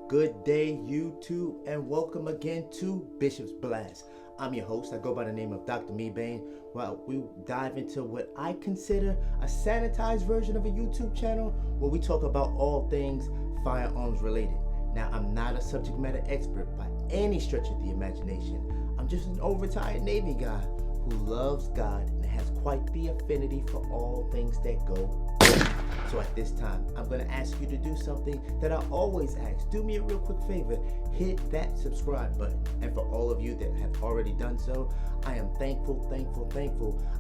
Good day, YouTube, and welcome again to Bishop.Blast. I'm your host. I go by the name of Dr. Mebane. Well, we dive into what I consider a sanitized version of a YouTube channel where we talk about all things firearms related. Now, I'm not a subject matter expert by any stretch of the imagination. I'm just an old retired Navy guy who loves God and has quite the affinity for all things that go. So at this time, I'm going to ask you to do something that I always ask. Do me a real quick favor. Hit that subscribe button. And for all of you that have already done so, I am thankful.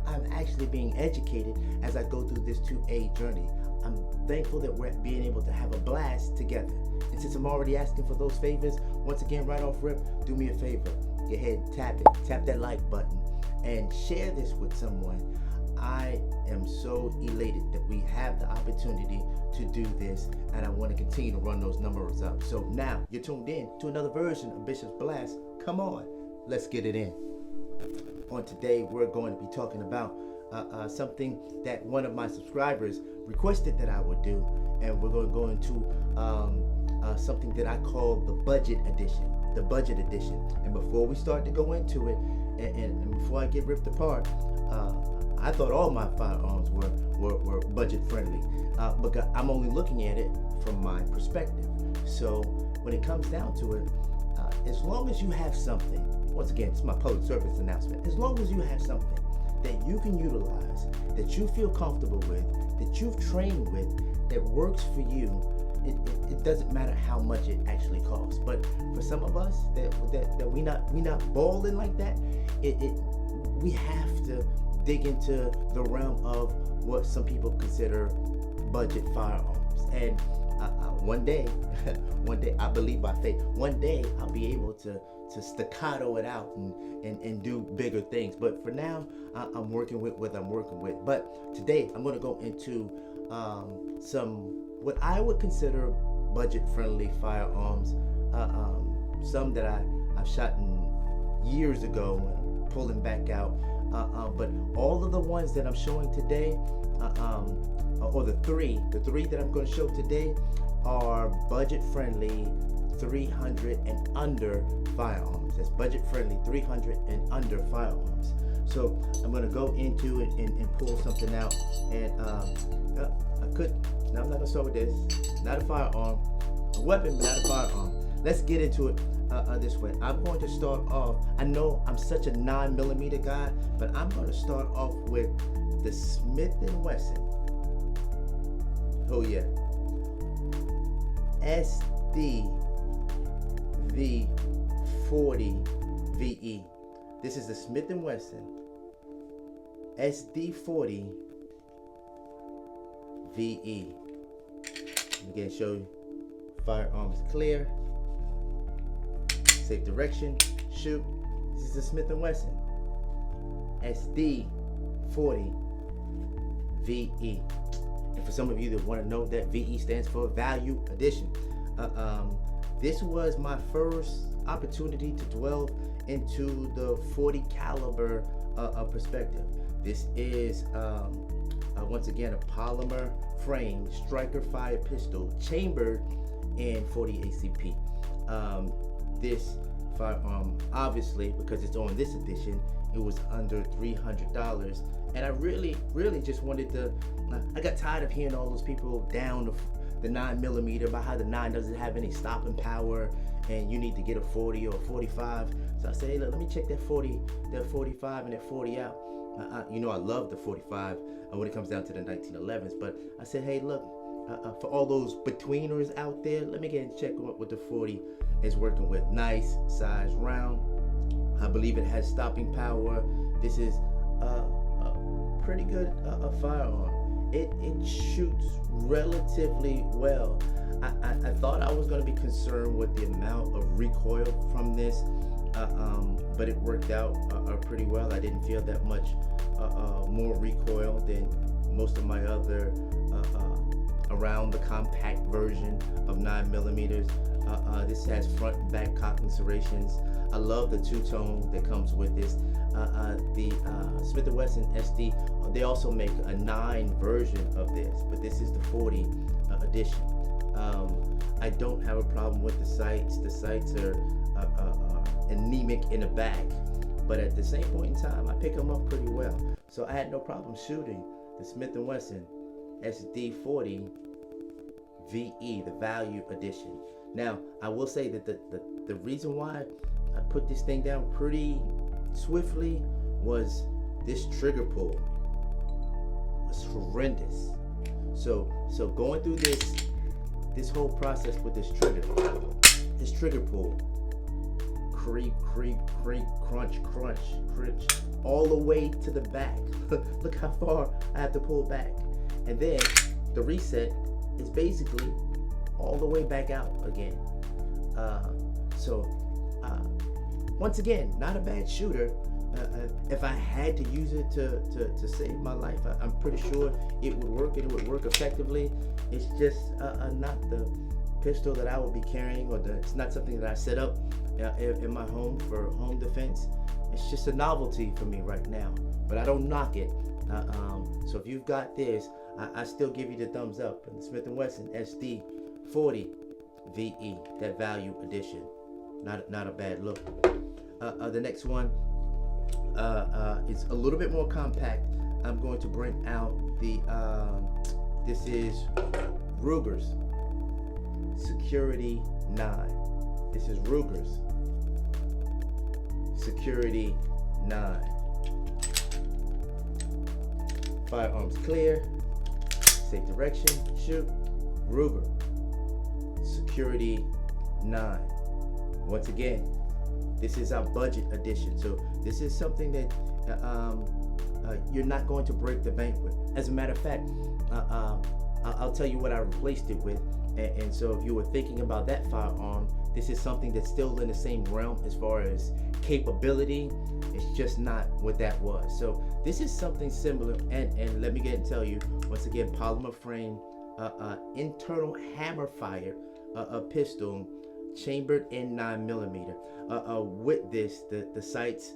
I'm actually being educated as I go through this 2A journey. I'm thankful that we're being able to have a blast together. And since I'm already asking for those favors, once again, right off rip, do me a favor. Go ahead, tap that like button, and share this with someone. I am so elated that we have the opportunity to do this, and I want to continue to run those numbers up. So now you're tuned in to another version of Bishop.Blast. Come on, let's get it in. On today, we're going to be talking about something that one of my subscribers requested that I would do, and we're going to go into something that I call the budget edition. The budget edition. And before we start to go into it, and before I get ripped apart, I thought all my firearms were budget friendly, because I'm only looking at it from my perspective. So when it comes down to it, as long as you have something, once again, it's my public service announcement, as long as you have something that you can utilize, that you feel comfortable with, that you've trained with, that works for you, it doesn't matter how much it actually costs. But for some of us that we not balling like that, we have to dig into the realm of what some people consider budget firearms. And one day, I believe by faith, one day I'll be able to staccato it out and do bigger things. But for now, I'm working with what I'm working with. But today I'm going to go into some what I would consider budget-friendly firearms. Some that I've shot in years ago and pulling back out. But all of the ones that I'm showing today, or the three that I'm going to show today, are budget-friendly 300 and under firearms. That's budget-friendly 300 and under firearms. So I'm going to go into it and pull something out. And now I'm not going to start with this. Not a firearm, a weapon, but not a firearm. Let's get into it this way. I'm going to start off, I know I'm such a 9mm guy, but I'm going to start off with the Smith&Wesson. Oh yeah. SD-40 VE. This is the Smith&Wesson SD-40 VE. Again, show you firearms clear, safe direction, shoot. This is the Smith&Wesson SD-40 VE. And for some of you that want to know, that VE stands for Value Edition. This was my first opportunity to dwell into the 40 caliber perspective. This is once again a polymer frame striker fire pistol chambered in 40 ACP. This firearm, obviously, because it's on this edition, it was under $300, and I really just wanted to. I got tired of hearing all those people down the 9mm about how the 9 doesn't have any stopping power, and you need to get a 40 or a 45. So I said, hey, look, let me check that 40, that 45, and that 40 out. I love the 45 when it comes down to the 1911s, but I said, hey, look, for all those betweeners out there, let me get and check what the 40 is working with. Nice size round. I believe it has stopping power. This is a pretty good firearm. It shoots relatively well. I thought I was going to be concerned with the amount of recoil from this, but it worked out pretty well. I didn't feel that much more recoil than most of my other around the compact version of 9mm. This has front and back cocking serrations. I love the two-tone that comes with this. The Smith&Wesson SD, they also make a 9 version of this, but this is the 40 edition. I don't have a problem with the sights. The sights are anemic in the back, but at the same point in time, I pick them up pretty well. So I had no problem shooting the Smith & Wesson SD40 VE, the value edition. Now, I will say that the reason why I put this thing down pretty swiftly was this trigger pull was horrendous. So going through this whole process with this trigger pull, creep, crunch, all the way to the back. Look how far I have to pull back. And then the reset is basically all the way back out again. Once again, not a bad shooter. If I had to use it to save my life, I'm pretty sure it would work. It would work effectively. It's just not the pistol that I would be carrying, or it's not something that I set up in my home for home defense. It's just a novelty for me right now, but I don't knock it. So if you've got this, I still give you the thumbs up. And the Smith & Wesson SD40 VE, that value edition, not a bad look. The next one is a little bit more compact. I'm going to bring out the this is Ruger's Security 9. This is Ruger's Security 9. Firearms clear, safe direction, shoot. Ruger Security 9. Once again, this is our budget edition, so this is something that you're not going to break the bank with. As a matter of fact, I'll tell you what I replaced it with. And so if you were thinking about that firearm, this is something that's still in the same realm as far as capability. It's just not what that was. So this is something similar, and let me get and tell you, once again, polymer frame, internal hammer fire, a pistol, chambered in 9mm. With this, the sights,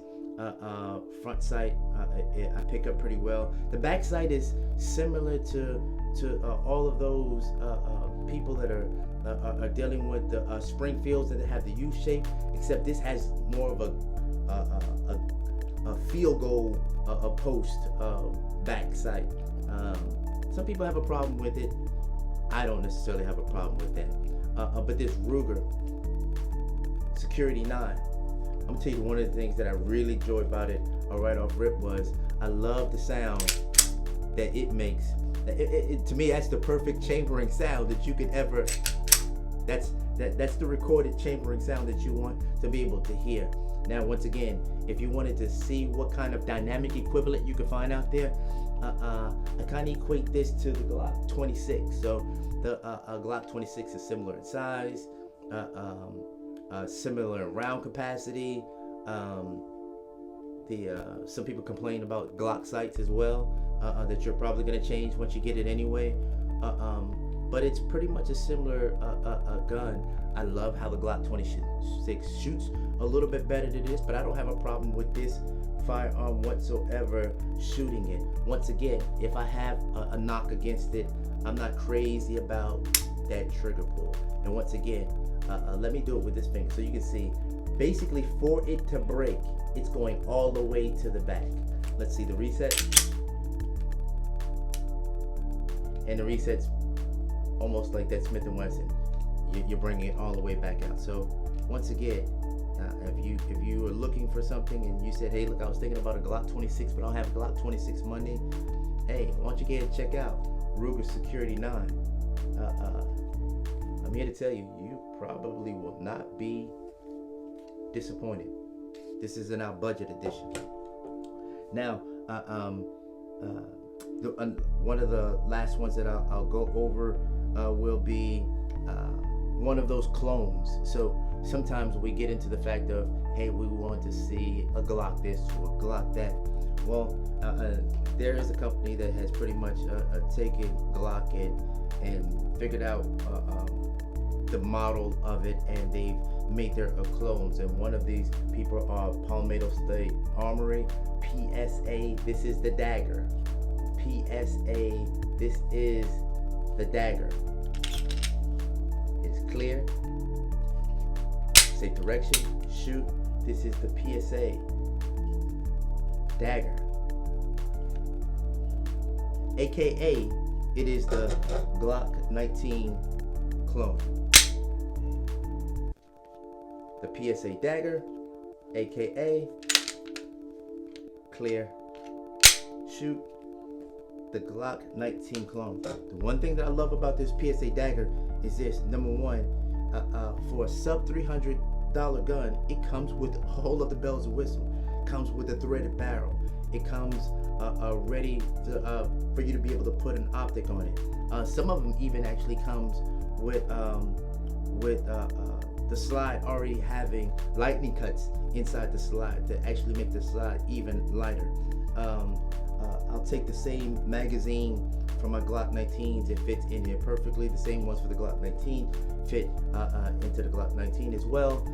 front sight, I pick up pretty well. The back sight is similar to all of those people that are dealing with the Springfields that have the U shape, except this has more of a field goal post back sight. Some people have a problem with it. I don't necessarily have a problem with that. But this Ruger Security 9, I'm gonna tell you one of the things that I really enjoyed about it, right off rip, was I love the sound that it makes. To me, that's the perfect chambering sound that you could ever. That's the recorded chambering sound that you want to be able to hear. Now, once again, if you wanted to see what kind of dynamic equivalent you could find out there, I kind of equate this to the Glock 26. So the Glock 26 is similar in size, similar in round capacity. Some people complain about Glock sights as well, that you're probably going to change once you get it anyway. But it's pretty much a similar gun. I love how the Glock 26 shoots a little bit better than this, but I don't have a problem with this firearm whatsoever shooting it. Once again, if I have a knock against it, I'm not crazy about that trigger pull. And once again, let me do it with this finger so you can see. Basically, for it to break, it's going all the way to the back. Let's see the reset. And the reset's almost like that Smith & Wesson. You're bringing it all the way back out. So once again, if you were looking for something and you said, hey, look, I was thinking about a Glock 26, but I don't have a Glock 26 money. Hey, why don't you get and check out Ruger Security 9. I'm here to tell you, you probably will not be disappointed. This is in our budget edition. Now, one of the last ones that I'll go over will be one of those clones. So sometimes we get into the fact of, hey, we want to see a Glock this or a Glock that. Well, there is a company that has pretty much taken Glock and figured out the model of it, and they've made their clones. And one of these people are Palmetto State Armory, PSA. This is the Dagger. PSA. This is the Dagger. clear. Safe direction, shoot. This is the PSA Dagger, aka it is the Glock 19 clone. The PSA Dagger, aka clear, shoot, the Glock 19 clone. The one thing that I love about this PSA Dagger is this: number one, for a sub $300 gun, it comes with all of the bells and whistles. Comes with a threaded barrel. It comes ready to, for you to be able to put an optic on it. Some of them even actually comes with the slide already having lightning cuts inside the slide to actually make the slide even lighter. I'll take the same magazine from my Glock 19s. It fits in here perfectly. The same ones for the Glock 19 fit into the Glock 19 as well.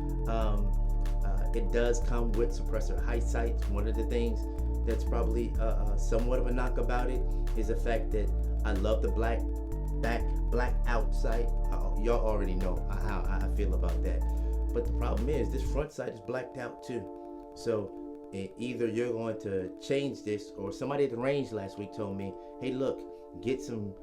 It does come with suppressor height sights. One of the things that's probably somewhat of a knock about it is the fact that I love the black out sight. Y'all already know how I feel about that. But the problem is this front sight is blacked out too. So either you're going to change this, or somebody at the range last week told me, hey look, get some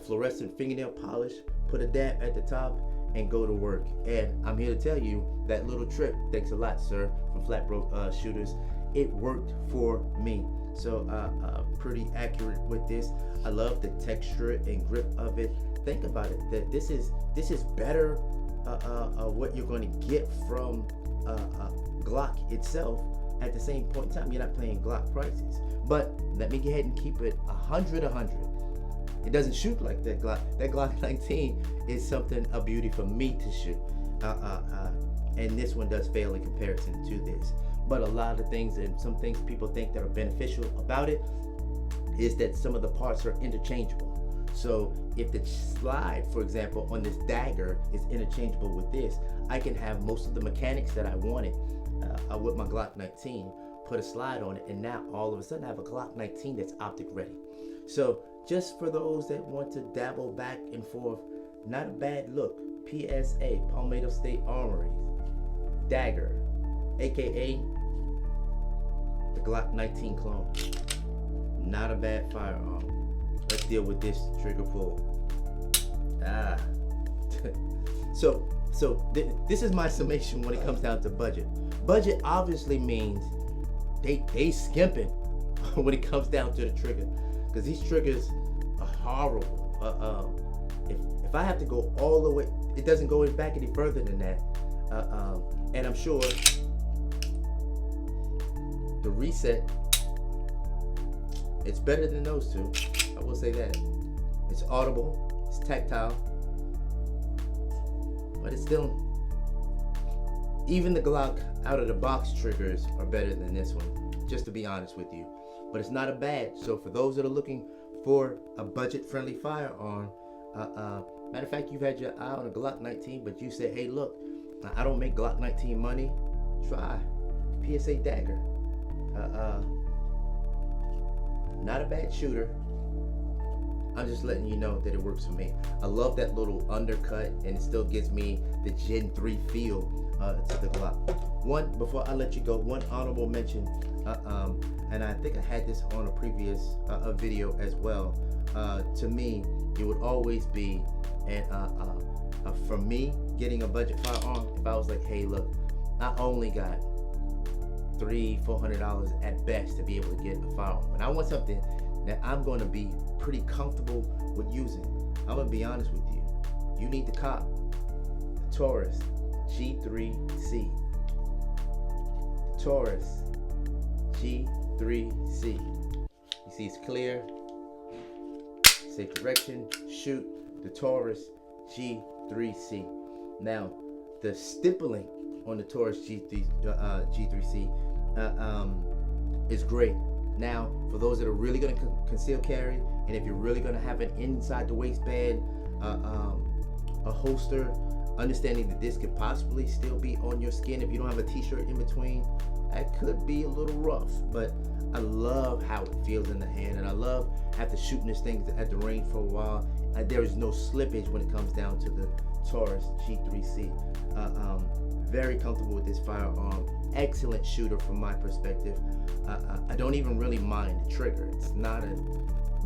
fluorescent fingernail polish, put a dab at the top, and go to work. And I'm here to tell you that little trick, thanks a lot sir from Flat Broke Shooters, it worked for me. So pretty accurate with this. I love the texture and grip of it. Think about it, that this is better what you're going to get from Glock itself. At the same point in time, you're not paying Glock prices. But let me go ahead and keep it 100. It doesn't shoot like that Glock. That Glock 19 is a beauty for me to shoot. And this one does fail in comparison to this. But a lot of things, and some things people think that are beneficial about it, is that some of the parts are interchangeable. So if the slide, for example, on this Dagger is interchangeable with this, I can have most of the mechanics that I wanted with my Glock 19, put a slide on it, and now all of a sudden I have a Glock 19 that's optic ready. So just for those that want to dabble back and forth, not a bad look. PSA, Palmetto State Armory Dagger, aka the Glock 19 clone. Not a bad firearm. Let's deal with this trigger pull. So this is my summation when it comes down to budget. Budget obviously means they skimping when it comes down to the trigger, because these triggers are horrible. If I have to go all the way, it doesn't go back any further than that. And I'm sure the reset, it's better than those two. I will say that. It's audible, it's tactile, but it's still, even the Glock out of the box triggers are better than this one, just to be honest with you. But it's not a bad. So for those that are looking for a budget-friendly firearm, matter of fact, you've had your eye on a Glock 19, but you said, hey look, I don't make Glock 19 money, try PSA Dagger. Not a bad shooter. I'm just letting you know that it works for me. I love that little undercut, and it still gives me the Gen 3 feel to the Glock. Before I let you go, one honorable mention, and I think I had this on a previous video as well. To me, it would always be, and for me, getting a budget firearm, if I was like, hey look, I only got $300-400 at best to be able to get a firearm, and I want something that I'm going to be pretty comfortable with using. I'm going to be honest with you. You need to cop the Taurus G3C. The Taurus G3C. You see it's clear, safe direction, shoot, the Taurus G3C. Now, the stippling on the Taurus G3C is great. Now, for those that are really going to conceal carry, and if you're really going to have an inside the waistband, a holster, understanding that this could possibly still be on your skin if you don't have a t-shirt in between, that could be a little rough. But I love how it feels in the hand, and I love after shooting this thing at the range for a while, there is no slippage when it comes down to Taurus G3C. Very comfortable with this firearm. Excellent shooter from my perspective. I don't even really mind the trigger. It's not a,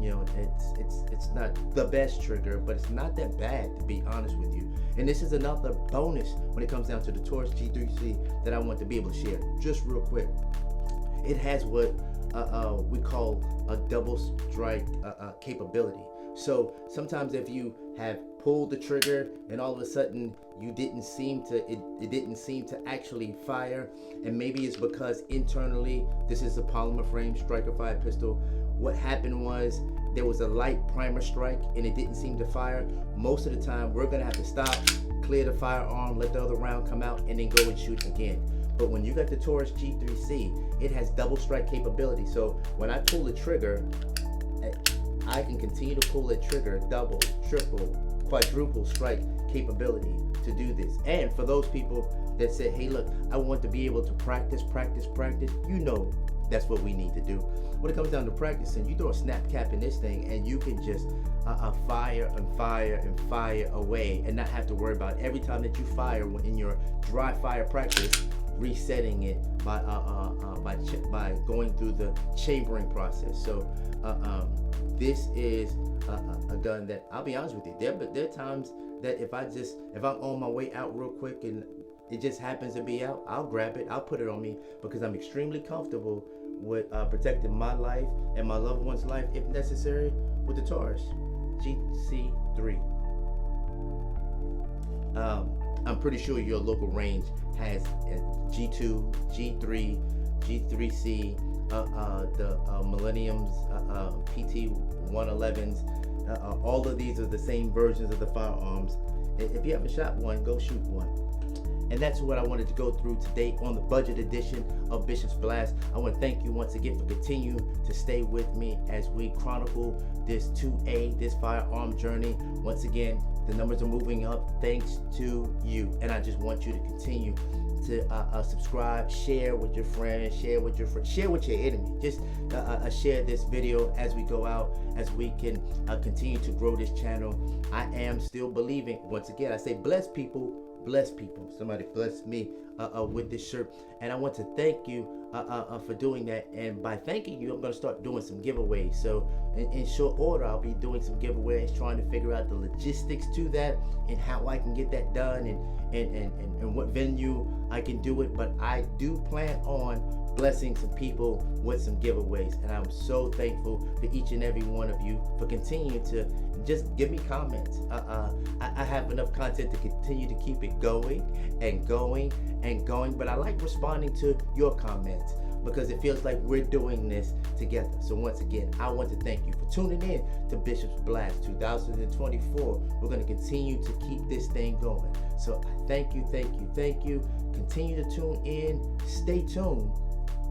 you know, it's not the best trigger, but it's not that bad, to be honest with you. And this is another bonus when it comes down to the Taurus G3C that I want to be able to share just real quick. It has what we call a double strike capability. So sometimes if you have pulled the trigger and all of a sudden you didn't seem to, it didn't seem to actually fire, and maybe it's because internally this is a polymer frame striker fire pistol. What happened was there was a light primer strike and it didn't seem to fire. Most of the time we're gonna have to stop, clear the firearm, let the other round come out, and then go and shoot again. But when you got the Taurus G3C, it has double strike capability. So when I pull the trigger, I can continue to pull that trigger, double, triple, quadruple strike capability to do this. And for those people that said, hey look, I want to be able to practice, you know that's what we need to do. When it comes down to practicing, you throw a snap cap in this thing and you can just fire and fire and fire away and not have to worry about every time that you fire in your dry fire practice, resetting it by going through the chambering process. So this is a gun that, I'll be honest with you, there are times that if I'm on my way out real quick and it just happens to be out, I'll grab it, I'll put it on me, because I'm extremely comfortable with protecting my life and my loved one's life, if necessary, with the Taurus GC3. I'm pretty sure your local range has G2, G3, G3C, the Millenniums, PT 111s. All of these are the same versions of the firearms. If you haven't shot one, go shoot one. And that's what I wanted to go through today on the budget edition of Bishop.Blast. I want to thank you once again for continuing to stay with me as we chronicle this 2A, this firearm journey. Once again, the numbers are moving up thanks to you. And I just want you to continue to subscribe, share with your friends, share with your enemy. Just share this video as we go out, as we can continue to grow this channel. I am still believing, once again, I say bless people. Bless people. Somebody bless me with this shirt, and I want to thank you for doing that. And by thanking you, I'm going to start doing some giveaways. So in short order, I'll be doing some giveaways, trying to figure out the logistics to that and how I can get that done, and what venue I can do it. But I do plan on blessing some people with some giveaways, and I'm so thankful for each and every one of you for continuing to just give me comments. I have enough content to continue to keep it going and going and going, but I like responding to your comments because it feels like we're doing this together. So once again, I want to thank you for tuning in to Bishop.Blast 2024. We're going to continue to keep this thing going. So thank you. Continue to tune in. Stay tuned.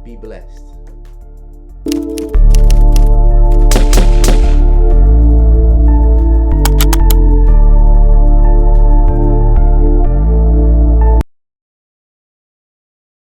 Be blessed.